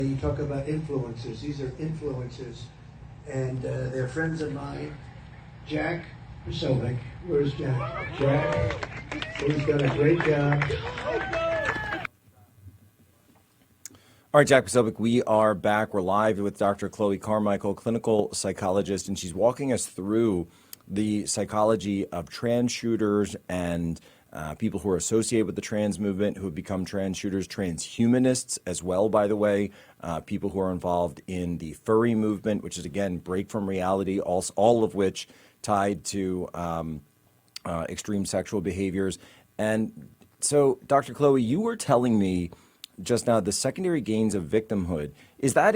You talk about influencers. These are influencers, and they're friends of mine. Jack Posobiec. Where's Jack? Jack, who's done a great job. All right, Jack Posobiec, we are back. We're live with Dr. Chloe Carmichael, clinical psychologist, and she's walking us through the psychology of trans shooters and people who are associated with the trans movement, who have become trans shooters, transhumanists as well, by the way, people who are involved in the furry movement, which is, again, break from reality, all of which tied to extreme sexual behaviors. And so, Dr. Chloe, you were telling me just now the secondary gains of victimhood. Is that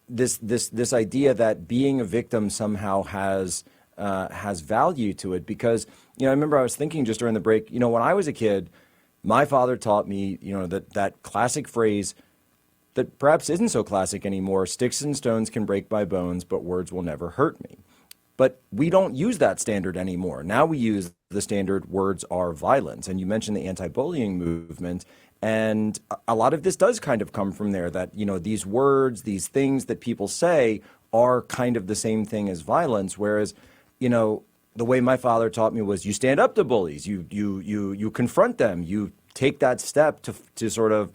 this idea that being a victim somehow has value to it? Because, I remember I was thinking just during the break, when I was a kid, my father taught me, that classic phrase that perhaps isn't so classic anymore: sticks and stones can break my bones, but words will never hurt me. But we don't use that standard anymore. Now we use the standard words are violence. And you mentioned the anti-bullying movement. And a lot of this does kind of come from there, that, these words, these things that people say are kind of the same thing as violence. Whereas, the way my father taught me was you stand up to bullies, you confront them, you take that step to sort of,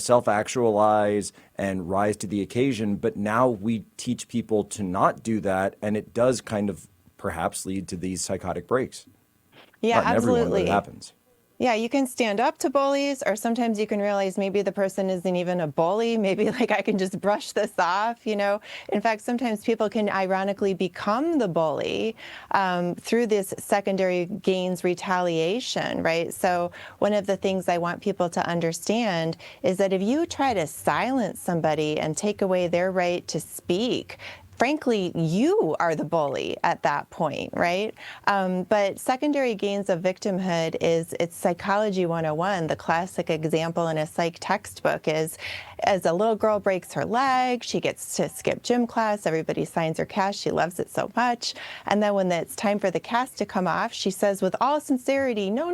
self-actualize and rise to the occasion. But now we teach people to not do that. And it does kind of perhaps lead to these psychotic breaks. Yeah, not in absolutely. everyone, but it happens. Yeah, you can stand up to bullies, or sometimes you can realize maybe the person isn't even a bully. Maybe I can just brush this off, In fact, sometimes people can ironically become the bully through this secondary gains retaliation, right? So one of the things I want people to understand is that if you try to silence somebody and take away their right to speak, frankly, you are the bully at that point, right? But secondary gains of victimhood it's Psychology 101. The classic example in a psych textbook is, as a little girl breaks her leg, she gets to skip gym class, everybody signs her cast, she loves it so much. And then when it's time for the cast to come off, she says with all sincerity, no,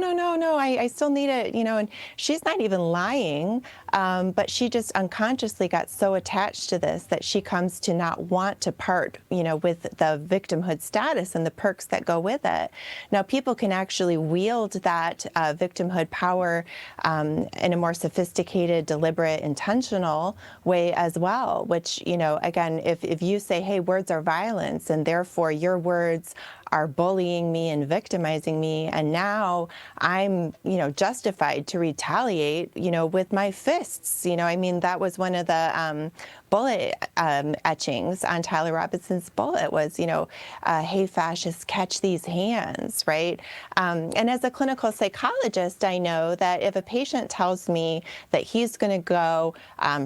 I still need it, and she's not even lying, but she just unconsciously got so attached to this that she comes to not want to part, with the victimhood status and the perks that go with it. Now, people can actually wield that victimhood power in a more sophisticated, deliberate, intentional way as well, which, again, if you say, hey, words are violence, and therefore your words are bullying me and victimizing me, and now I'm, justified to retaliate, with my fists. That was one of the bullet etchings on Tyler Robinson's bullet was, hey, fascists, catch these hands, right? And as a clinical psychologist, I know that if a patient tells me that he's going to go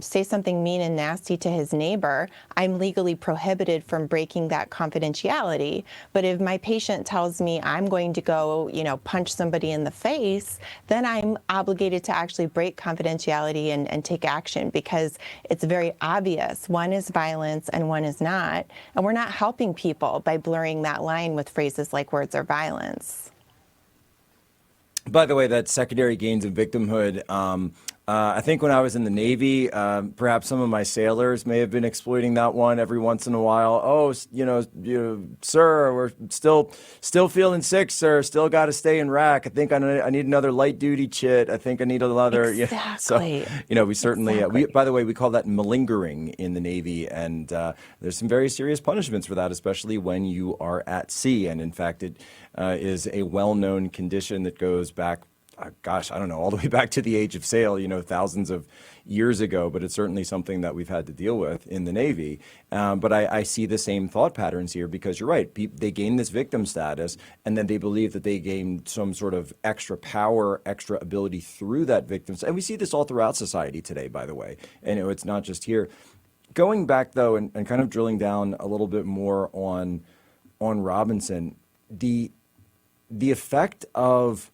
say something mean and nasty to his neighbor, I'm legally prohibited from breaking that confidentiality. But if my patient tells me I'm going to go, punch somebody in the face, then I'm obligated to actually break confidentiality and take action, because it's very obvious. One is violence and one is not. And we're not helping people by blurring that line with phrases like words are violence. By the way, that secondary gains of victimhood, I think when I was in the Navy, perhaps some of my sailors may have been exploiting that one every once in a while. Oh, sir, we're still feeling sick, sir. Still got to stay in rack. I think I need another light duty chit. I think I need another. Exactly. So, we certainly, by the way, we call that malingering in the Navy. And there's some very serious punishments for that, especially when you are at sea. And in fact, it is a well-known condition that goes back, I don't know, all the way back to the age of sail, thousands of years ago, but it's certainly something that we've had to deal with in the Navy. But I see the same thought patterns here, because you're right. They gain this victim status, and then they believe that they gain some sort of extra power, extra ability through that victim. And we see this all throughout society today, by the way. And it's not just here. Going back, though, and kind of drilling down a little bit more on Robinson, the effect of...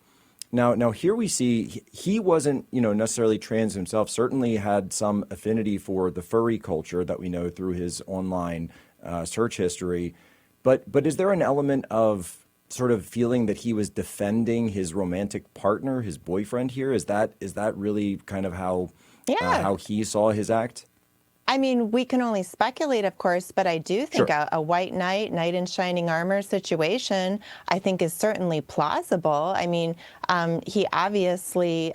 Now here we see he wasn't, necessarily trans himself. Certainly had some affinity for the furry culture that we know through his online search history. But is there an element of sort of feeling that he was defending his romantic partner, his boyfriend here? Is that really kind of how he saw his act? I mean, we can only speculate, of course, but I do think Sure. a white knight in shining armor situation, I think is certainly plausible. I mean, he obviously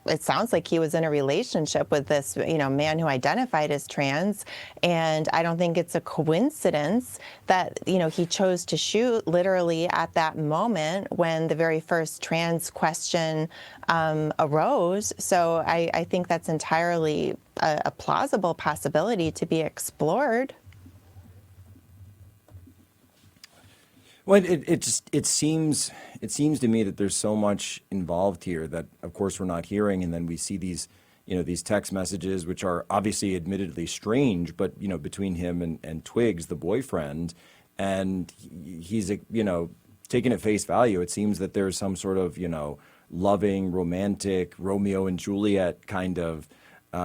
it sounds like he was in a relationship with this, man who identified as trans. And I don't think it's a coincidence that, he chose to shoot literally at that moment when the very first trans question arose. So I think that's entirely a plausible possibility to be explored. Well, it seems to me that there's so much involved here that, of course, we're not hearing, and then we see these text messages, which are obviously admittedly strange, but between him and Twigs, the boyfriend, and he's taken at face value. It seems that there's some sort of loving, romantic Romeo and Juliet kind of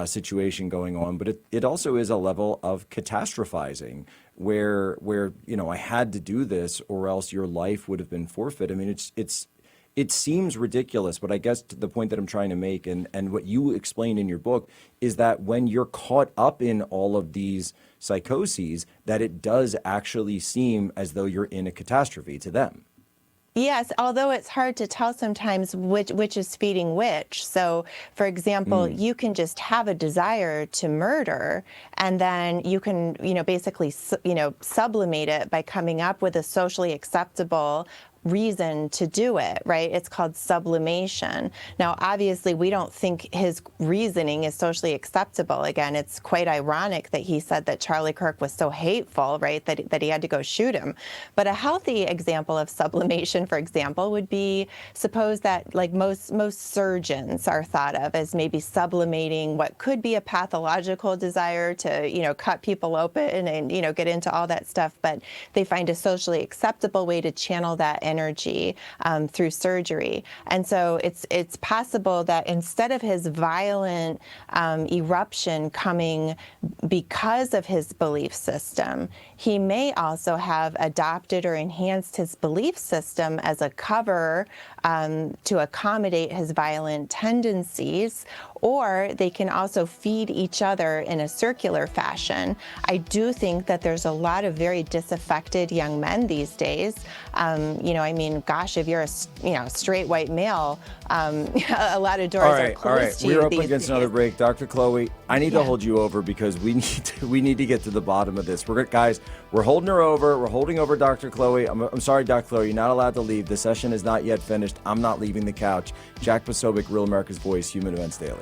situation going on, but it also is a level of catastrophizing where I had to do this or else your life would have been forfeit. I mean, it seems ridiculous, but I guess the point that I'm trying to make and what you explain in your book is that when you're caught up in all of these psychoses, that it does actually seem as though you're in a catastrophe to them. Yes, although it's hard to tell sometimes which is feeding which. So, for example, you can just have a desire to murder, and then you can, basically, sublimate it by coming up with a socially acceptable reason to do it, right? It's called sublimation. Now, obviously, we don't think his reasoning is socially acceptable. Again, it's quite ironic that he said that Charlie Kirk was so hateful, right, that he had to go shoot him. But a healthy example of sublimation, for example, would be suppose that like most surgeons are thought of as maybe sublimating what could be a pathological desire to, cut people open and, get into all that stuff, but they find a socially acceptable way to channel that energy through surgery. And so it's possible that instead of his violent eruption coming because of his belief system, he may also have adopted or enhanced his belief system as a cover to accommodate his violent tendencies, or they can also feed each other in a circular fashion. I do think that there's a lot of very disaffected young men these days. Gosh, if you're a straight white male, a lot of doors are closed to you. We're up against another break. Dr. Chloe, I need to hold you over because we need to get to the bottom of this. We're holding her over. We're holding over Dr. Chloe. I'm sorry, Dr. Chloe, you're not allowed to leave. The session is not yet finished. I'm not leaving the couch. Jack Posobiec, Real America's Voice, Human Events Daily.